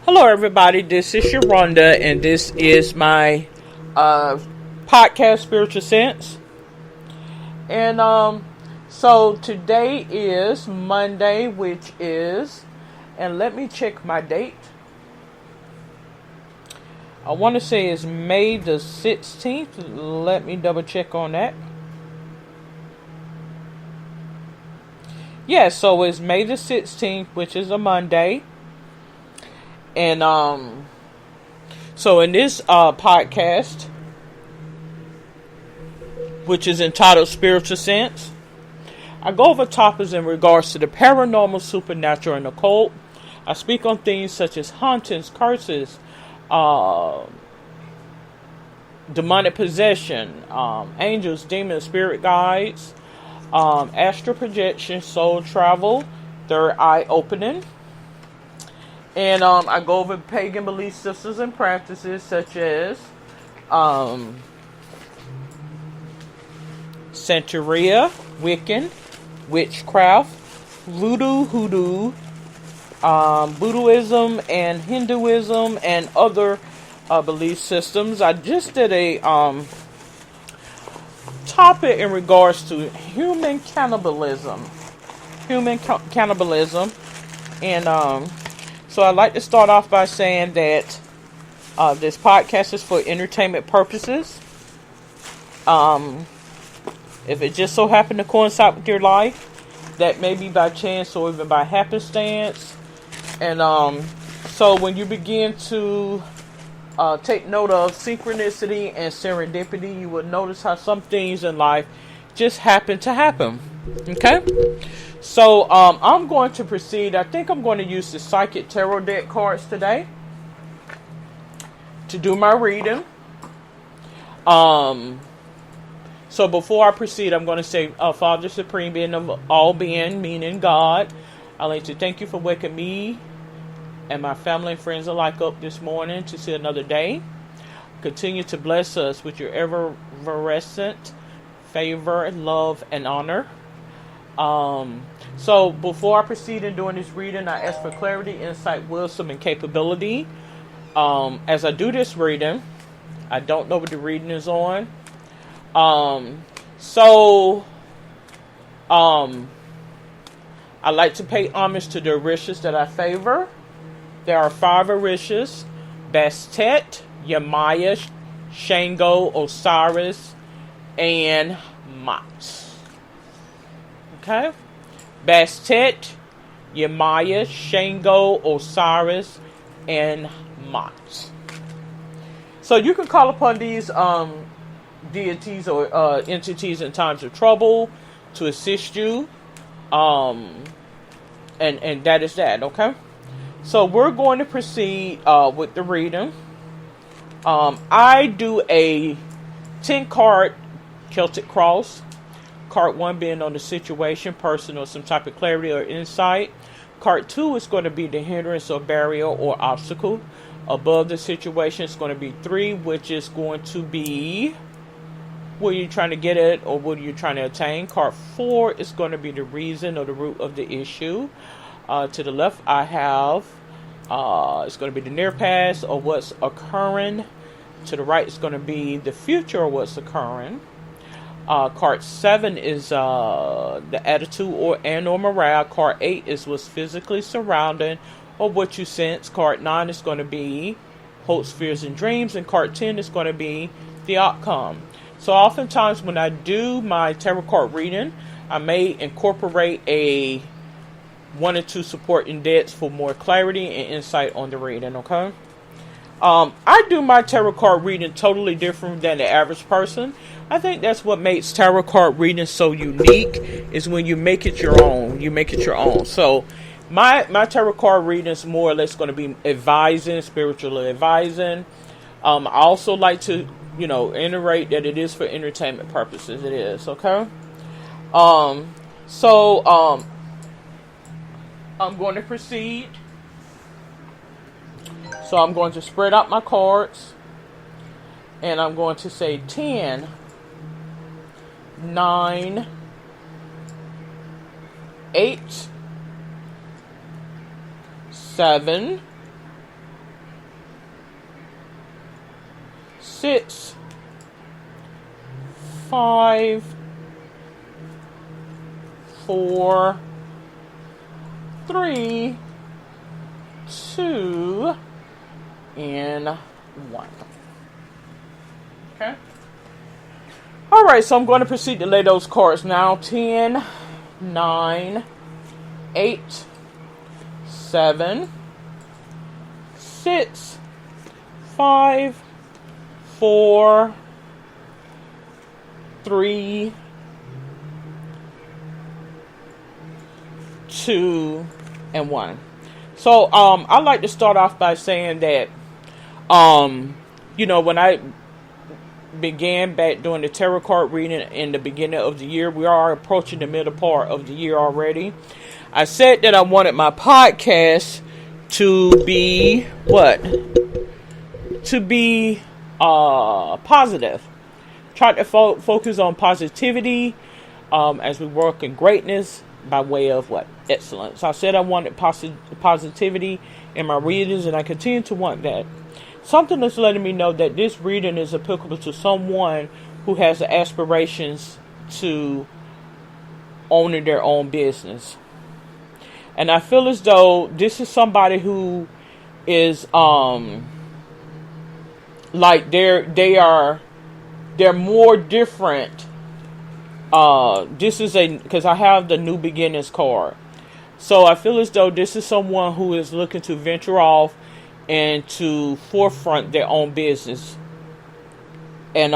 Hello, everybody. This is Sharonda, and this is my podcast, Spiritual Sense. And so today is Monday, which is, and let me check my date. I want to say it's May the 16th. Let me double check on that. Yeah, so it's May the 16th, which is a Monday. And so in this podcast, which is entitled Spiritual Sense, I go over topics in regards to the paranormal, supernatural, and occult. I speak on things such as hauntings, curses, demonic possession, angels, demons, spirit guides, astral projection, soul travel, third eye opening. And I go over pagan belief systems and practices such as Santeria, Wiccan, witchcraft, voodoo, hoodoo, Buddhism and Hinduism, and other belief systems. I just did a topic in regards to human cannibalism. And so I'd like to start off by saying that this podcast is for entertainment purposes. If it just so happened to coincide with your life, that may be by chance or even by happenstance. And so when you begin to take note of synchronicity and serendipity, you will notice how some things in life just happen to happen. Okay? So I'm going to proceed. I think I'm going to use the Psychic Tarot deck cards today to do my reading. So before I proceed, I'm going to say, Father Supreme, being of all being, meaning God, I'd like to thank you for waking me and my family and friends alike up this morning to see another day. Continue to bless us with your ever-present favor, love, and honor. So before I proceed in doing this reading, I ask for clarity, insight, wisdom, and capability. As I do this reading, I don't know what the reading is on. I like to pay homage to the Orishas that I favor. There are 5 Orishas: Bastet, Yemaya, Shango, Osiris, and Mot. Okay? Bastet, Yemaya, Shango, Osiris, and Mot. So you can call upon these deities or entities in times of trouble to assist you. And that is that, okay? So we're going to proceed with the reading. I do a 10-card Celtic cross. Card 1 being on the situation, person, or some type of clarity or insight. Card 2 is going to be the hindrance or barrier or obstacle. Above the situation is going to be 3, which is going to be what you're trying to get at or what you're trying to attain. Card 4 is going to be the reason or the root of the issue. To the left, I have it's going to be the near past or what's occurring. To the right, it's going to be the future or what's occurring. Card 7 is the attitude or morale. Card 8 is what's physically surrounding or what you sense. Card 9 is going to be hopes, fears, and dreams. And card 10 is going to be the outcome. So oftentimes when I do my tarot card reading, I may incorporate a 1 or 2 supporting decks for more clarity and insight on the reading, okay? I do my tarot card reading totally different than the average person. I think that's what makes tarot card reading so unique, is when you make it your own. You make it your own. So my tarot card reading is more or less going to be advising, spiritually advising. I also like to, iterate that it is for entertainment purposes. It is, okay? So I'm going to proceed. So I'm going to spread out my cards. And I'm going to say 10, 9, 8, 7, 6, 5, 4, 3, 2, and 1. Okay. All right, so I'm going to proceed to lay those cards now. 10, 9, 8, 7, 6, 5, 4, 3, 2, and 1. So I like to start off by saying that when I began back doing the tarot card reading in the beginning of the year, we are approaching the middle part of the year already. I said that I wanted my podcast to be what? To be positive. Try to focus on positivity as we work in greatness by way of what? Excellence. I said I wanted positivity in my readings, and I continue to want that. Something that's letting me know that this reading is applicable to someone who has the aspirations to owning their own business. And I feel as though this is somebody who is like they're more different. This is because I have the New Beginnings card. So I feel as though this is someone who is looking to venture off and to forefront their own business. And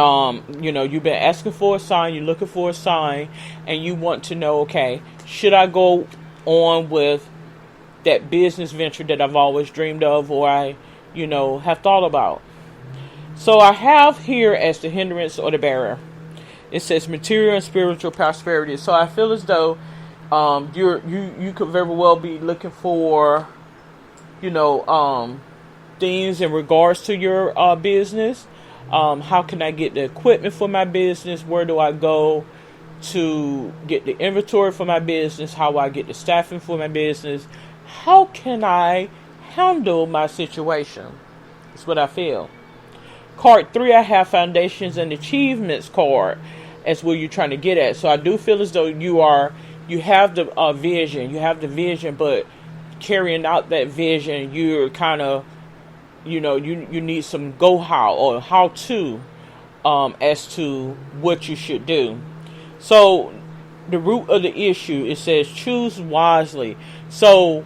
you've been asking for a sign, you're looking for a sign, and you want to know, okay, should I go on with that business venture that I've always dreamed of, or I have thought about? So I have here as the hindrance or the barrier, it says material and spiritual prosperity. So I feel as though you could very well be looking for things in regards to your business. How can I get the equipment for my business? Where do I go to get the inventory for my business? How do I get the staffing for my business? How can I handle my situation? That's what I feel. Card 3, I have foundations and achievements card. That's where you're trying to get at. So I do feel as though you have the vision, but carrying out that vision, you're kind of, you need some how or how to, as to what you should do. So the root of the issue, it says choose wisely. So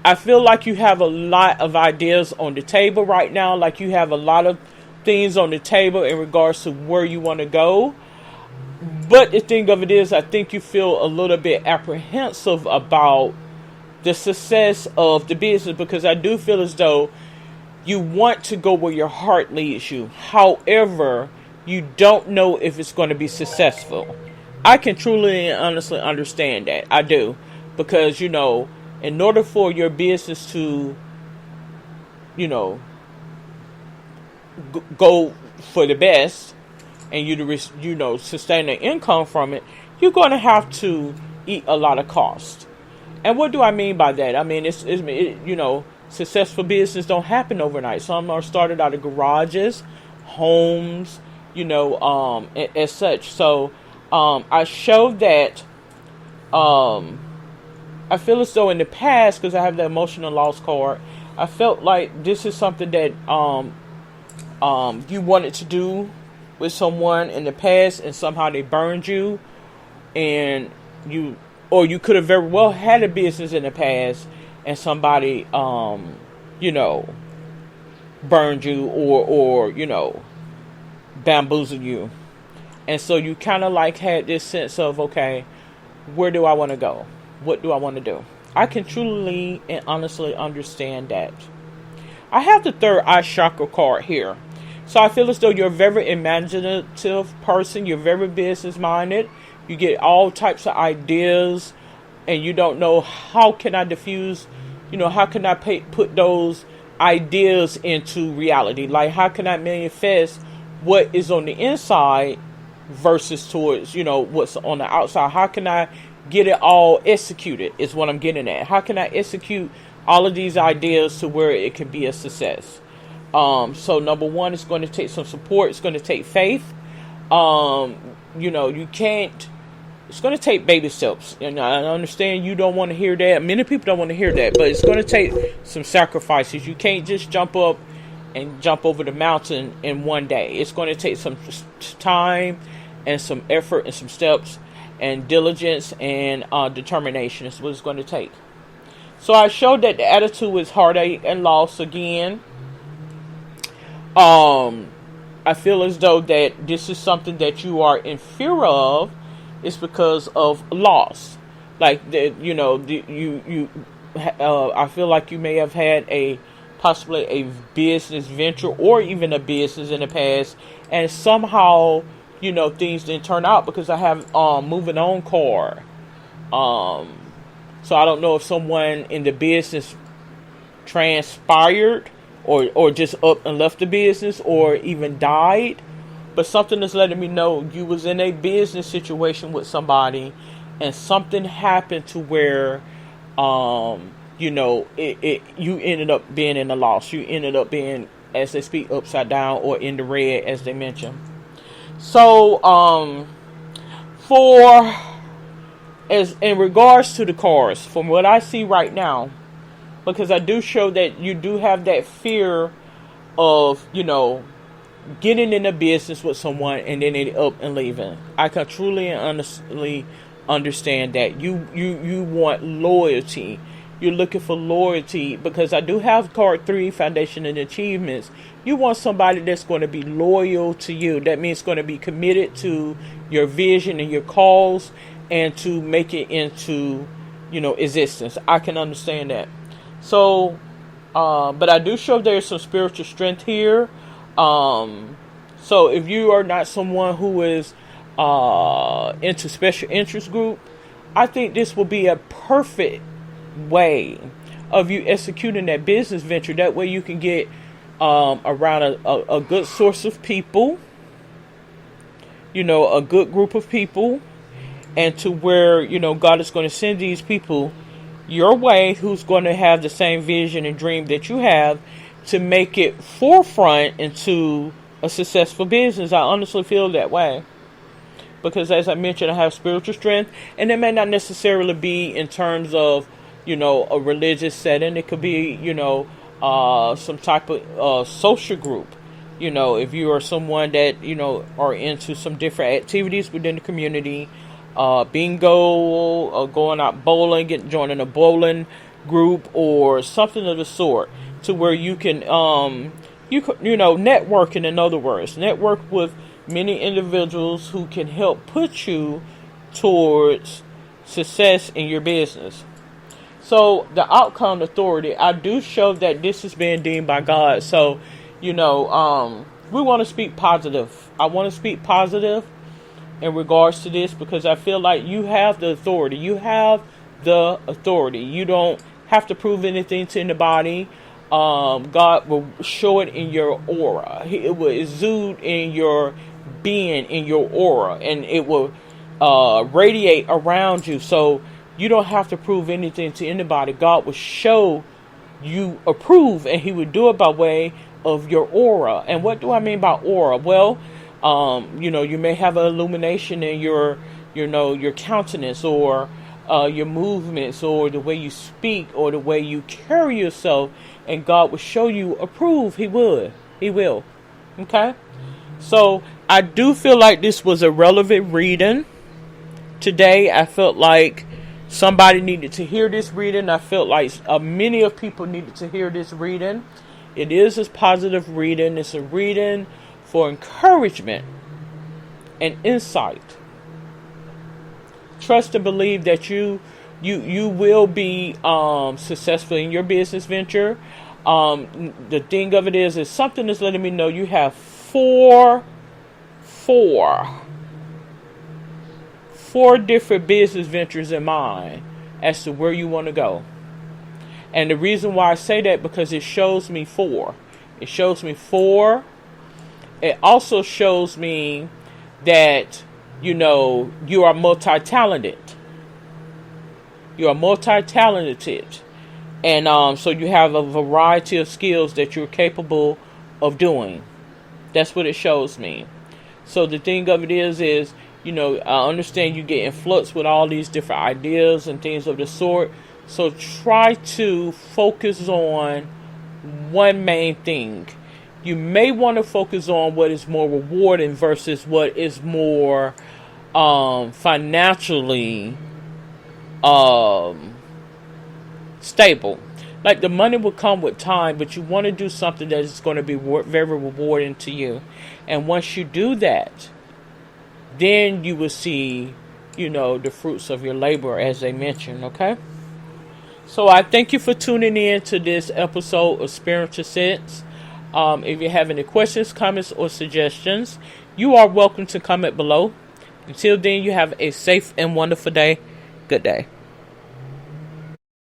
I feel like you have a lot of ideas on the table right now. Like you have a lot of things on the table in regards to where you want to go. But the thing of it is, I think you feel a little bit apprehensive about the success of the business, because I do feel as though you want to go where your heart leads you. However, you don't know if it's going to be successful. I can truly and honestly understand that. I do. Because, in order for your business to, go for the best, and you to sustain the income from it, you're going to have to eat a lot of cost. And what do I mean by that? I mean, successful business don't happen overnight. Some are started out of garages, homes, as such. So I show that I feel as though in the past, because I have the emotional loss card, I felt like this is something that you wanted to do with someone in the past, and somehow they burned you, and you could have very well had a business in the past, and somebody burned you or bamboozled you, and so you kind of like had this sense of, okay, where do I want to go? What do I want to do? I can truly and honestly understand that. I have the third eye chakra card here. So I feel as though you're a very imaginative person. You're very business minded. You get all types of ideas, and you don't know how can I diffuse, how can I put those ideas into reality? Like, how can I manifest what is on the inside versus towards, what's on the outside? How can I get it all executed is what I'm getting at. How can I execute all of these ideas to where it can be a success? So number one, it's going to take some support. It's going to take faith. You can't. It's going to take baby steps. And I understand you don't want to hear that. Many people don't want to hear that, but it's going to take some sacrifices. You can't just jump up and jump over the mountain in one day. It's going to take some time and some effort and some steps and diligence and determination is what it's going to take. So I showed that the attitude is heartache and loss again. I feel as though that this is something that you are in fear of. It's because of loss. Like I feel like you may have had possibly a business venture or even a business in the past, and somehow things didn't turn out because I have moving on card. So I don't know if someone in the business transpired or just up and left the business or even died. But something is letting me know you was in a business situation with somebody and something happened to where, you ended up being in the loss. You ended up being, as they speak, upside down or in the red, as they mentioned. So, in regards to the cars, from what I see right now, because I do show that you do have that fear of, getting in a business with someone and then it up and leaving. I can truly and honestly understand that you want loyalty. You're looking for loyalty because I do have card 3, foundation and achievements. You want somebody that's going to be loyal to you. That means going to be committed to your vision and your cause and to make it into, existence. I can understand that. So, but I do show there's some spiritual strength here. So if you are not someone who is into special interest group, I think this will be a perfect way of you executing that business venture. That way you can get around a good source of people, a good group of people, and to where, God is going to send these people your way who's going to have the same vision and dream that you have to make it forefront into a successful business. I honestly feel that way. Because as I mentioned, I have spiritual strength. And it may not necessarily be in terms of, a religious setting. It could be, some type of social group. If you are someone that, are into some different activities within the community. Bingo, going out bowling, joining a bowling group or something of the sort. To where you can, networking, in other words, network with many individuals who can help put you towards success in your business. So the outcome authority, I do show that this is being deemed by God. So, we want to speak positive. I want to speak positive in regards to this because I feel like you have the authority. You have the authority. You don't have to prove anything to anybody. God will show it in your aura. It will exude in your being, in your aura, and it will radiate around you. So you don't have to prove anything to anybody. God will show you approve, and He will do it by way of your aura. And what do I mean by aura? Well, you may have an illumination in your countenance or your movements or the way you speak or the way you carry yourself. And God will show you approve. He would. He will. Okay? So, I do feel like this was a relevant reading. Today, I felt like somebody needed to hear this reading. I felt like many of people needed to hear this reading. It is a positive reading. It's a reading for encouragement and insight. Trust and believe that you will be successful in your business venture. The thing of it is something that's letting me know you have four different business ventures in mind as to where you want to go. And the reason why I say that because it shows me 4. It shows me 4. It also shows me that you are multi-talented. You are multi-talented. And so you have a variety of skills that you're capable of doing. That's what it shows me. So the thing of it is, I understand you get influenced with all these different ideas and things of the sort. So try to focus on one main thing. You may want to focus on what is more rewarding versus what is more financially stable. Like, the money will come with time, but you want to do something that is going to be very rewarding to you. And once you do that, then you will see, the fruits of your labor, as they mentioned, okay? So I thank you for tuning in to this episode of Spiritual Sense. If you have any questions, comments, or suggestions, you are welcome to comment below. Until then, you have a safe and wonderful day. Good day.